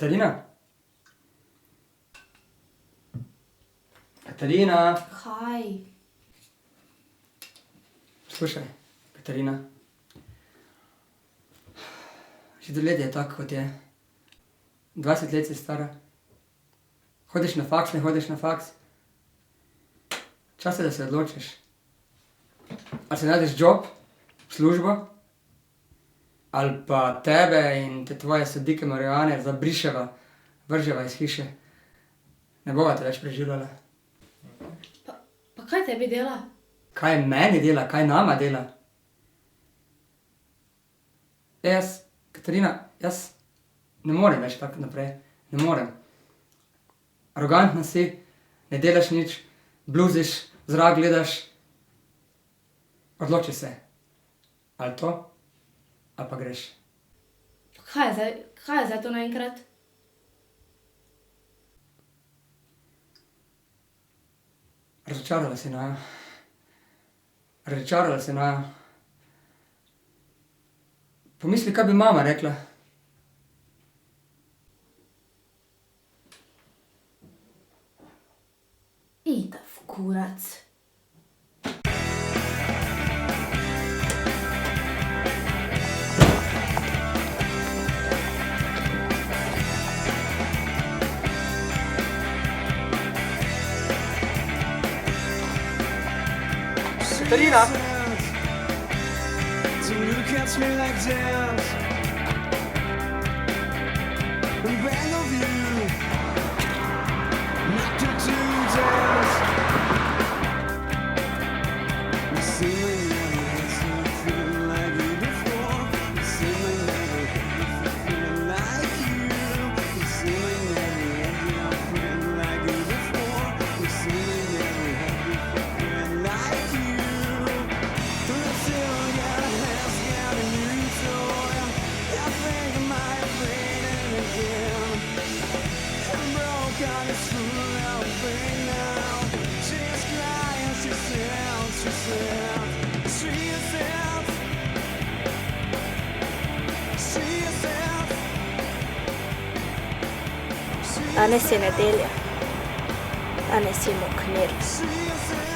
Katarina? Katarina? Kaj? Slušaj, Katarina. Že doletje je tako, kot je. 20 let si stara. Hodiš na faks, ne hodiš na faks. Čas je, da se odločiš. Ali si najdeš job, službo, ali pa tebe in te tvoje sadike marihuane zabriševa, vrževa iz hiše. Ne bova te več preživljala. Pa kaj tebi dela? Kaj meni dela, kaj nama dela? Katarina, jaz ne morem več tako naprej. Ne morem. Arogantna si, ne delaš nič, bluziš, zrak gledaš. Odloči se. Ali to, ali pa greš. Kaj je zdaj to naenkrat? Razočarala si naju. Razočarala si naju. Pomisli, kaj bi mama rekla. Ida v kurac. Katarina! Catch me like this and bang of you not to do this. You see me never had something like you before. You see me never had something like you. You see me never had something like you before. You see me never had something like you. Until your hands got a new toy, I think I might have played it again. I'm broke on this fool out of pain now. She's crying, she said. Danes je nedelja. Danes je Mlakar. She said.